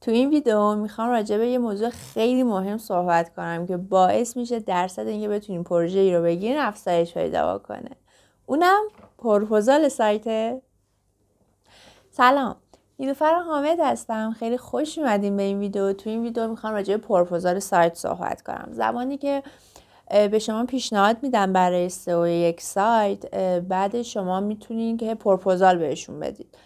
تو این ویدیو میخوام راجع به یه موضوع خیلی مهم صحبت کنم که باعث میشه درصد اینکه بتونین پروژه ای رو بگیرین افزایش پیدا بکنه. اونم پروپوزال سایت. سلام، نیلوفر حامد هستم. خیلی خوش اومدین به این ویدیو. تو این ویدیو میخوام راجع به پروپوزال سایت صحبت کنم. زمانی که به شما پیشنهاد میدم برای سئو یک سایت، بعد شما میتونین که پروپوزال بهشون بدید.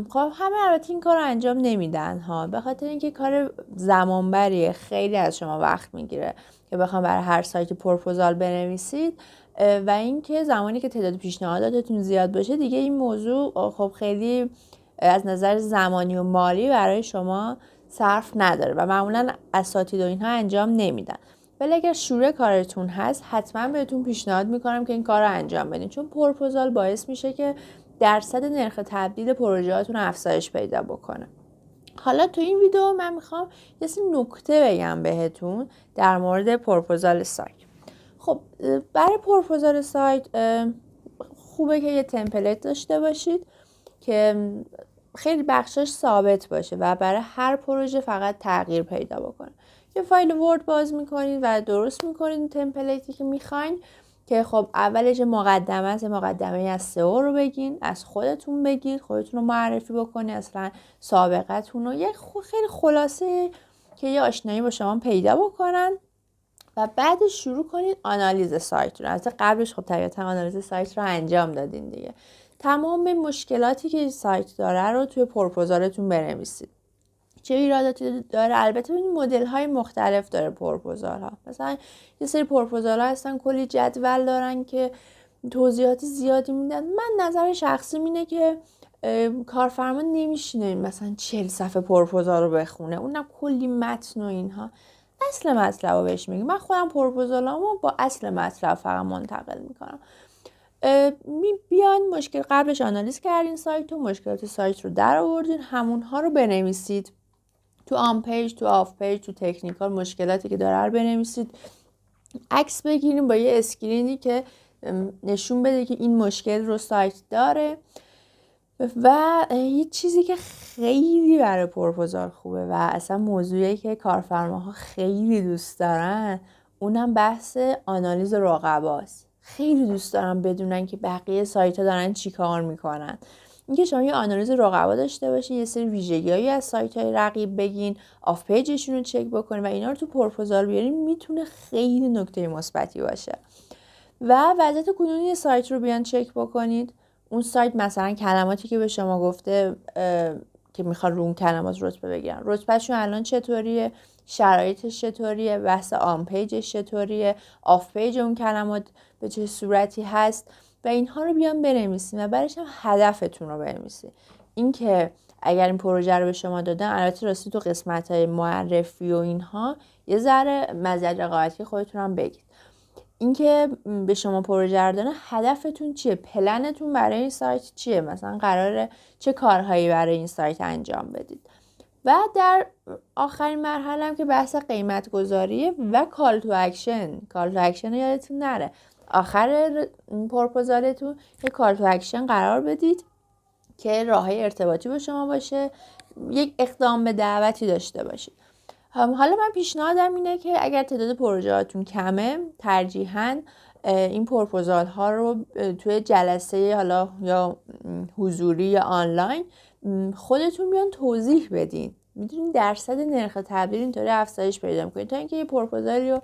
خب همه البته این کار رو انجام نمیدن ها، به خاطر اینکه کار زمانبریه، خیلی از شما وقت میگیره که بخوام برای هر سایت پروپوزال بنویسید و اینکه زمانی که تعداد پیشنهاداتتون زیاد باشه دیگه این موضوع خب خیلی از نظر زمانی و مالی برای شما صرف نداره و معمولا اساتید و اینها انجام نمیدن. ولی اگر شروع کارتون هست حتما بهتون پیشنهاد میکنم که این کار رو انجام بدین، چون پروپوزال باعث میشه که درصد نرخ تبدیل پروژهاتون افزایش پیدا بکنه. حالا تو این ویدیو من میخوام یه سری نکته بگم بهتون در مورد پروپوزال سایت. خب برای پروپوزال سایت خوبه که یه تمپلیت داشته باشید که خیلی بخشش ثابت باشه و برای هر پروژه فقط تغییر پیدا بکنه. یه فایل ورد باز میکنید و درست میکنید تمپلیتی که میخواین، که خب اولش مقدمه است، مقدمه از سئو رو بگین، از خودتون بگید، خودتون رو معرفی بکنید، اصلا سابقتون رو، یه خیلی خلاصه که یه آشنایی با شما پیدا بکنن و بعد شروع کنید آنالیز سایت رو. از قبلش خب طبیعتا آنالیز سایت رو انجام دادین دیگه. تمام مشکلاتی که سایت داره رو توی پروپوزالتون بنویسید. چه ایراداتی داره؟ البته این مدل های مختلف داره پروپوزال ها. مثلا یه سری پروپوزال ها هستن کلی جدول دارن که توضیحات زیادی میدن. من نظر شخصی اینه که کارفرما نمیشینه مثلا 40 صفحه پروپوزال رو بخونه، اونم کلی متن و اینها. اصل مطلب رو بهش میگم. من خودم پروپوزالامو با اصل مطلب فقط منتقل میکنم. بیان مشکل قبلش آنالیز کردین سایت و مشکلات سایت رو در آوردین، همونها رو بنویسید. تو آن پیج، تو آف پیج، تو تکنیکال مشکلاتی که داره رو بنویسید. عکس بگیریم با یه اسکرینی که نشون بده که این مشکل رو سایت داره. و یه چیزی که خیلی برای پروپوزال خوبه و اصلا موضوعی که کارفرماها خیلی دوست دارن، اونم بحث آنالیز رقباست. خیلی دوست دارن بدونن که بقیه سایت ها دارن چی کار میکنن. اینکه شما یه آنالیز رقبا داشته باشین، یه سری ویژگی‌هایی از سایت های رقیب بگین، آف پیجشون رو چک بکنین و اینا رو تو پروپوزال بیارین، میتونه خیلی نکته مثبتی باشه. و وضعیت کنونی سایت رو بیان چک بکنید. اون سایت مثلا کلماتی که به شما گفته که میخواد رو اون کلمات رتبه بگیرن، رتبهشون الان چطوریه، شرایطش چطوریه، بحث آن پیجش چطوریه، آف پیج اون کلمات به چه صورتی هست و اینها رو بیان بنویسین و بعدش هم هدفتون رو بنویسین. این که اگر این پروژه رو به شما دادن، البته راستی تو قسمت‌های معرفی و اینها یه ذره مزیت رقابتی خودتون هم بگید. اینکه به شما پروژه رو دادن، هدفتون چیه، پلنتون برای این سایت چیه، مثلا قراره چه کارهایی برای این سایت انجام بدید. و در آخرین مرحله هم که بحث قیمت گذاریه و کال تو اکشن. کال تو اکشن یادتون نره، آخر پروپوزالتون یه کال تو اکشن قرار بدید که راههای ارتباطی با شما باشه، یک اقدام به دعوتی داشته باشید. حالا من پیشنهادم اینه که اگر تعداد پروژهاتون کمه، ترجیحاً این پروپوزال ها رو توی جلسه حالا یا حضوری یا آنلاین خودتون بیان توضیح بدین. میدونین درصد نرخ تبدیل اینطوری افزایش پیدا میکنید تا اینکه یه پروپوزالی رو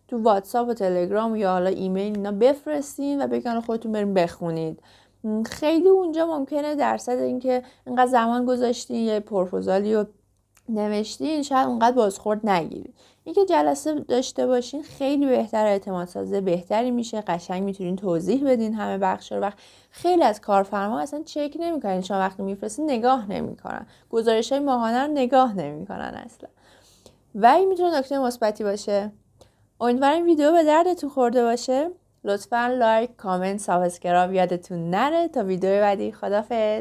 تو واتساپ و تلگرام یا حالا ایمیل اینا بفرستین و بگن خودتون بریم بخونید. خیلی اونجا ممکنه درصد اینکه اینقدر زمان گذاشتین یه پروپوزالی رو نوشتین شاید اونقدر بازخورد نگیرید. اینکه جلسه داشته باشین خیلی بهتر، اعتماد سازی بهتری میشه، قشنگ میتونین توضیح بدین همه بخشا رو. وقت خیلی از کارفرما اصلا چک نمیکنن، شما وقتی میفرستین نگاه نمیکنن، گزارش‌های ماهانه رو نگاه نمیکنن اصلا. و این میتونه نکته مثبتی باشه. امیدوارم ویدیو به دردتون خورده باشه. لطفاً لایک، کامنت، سابسکرایب یادتون نره. تا ویدیو بعدی، خدافظ.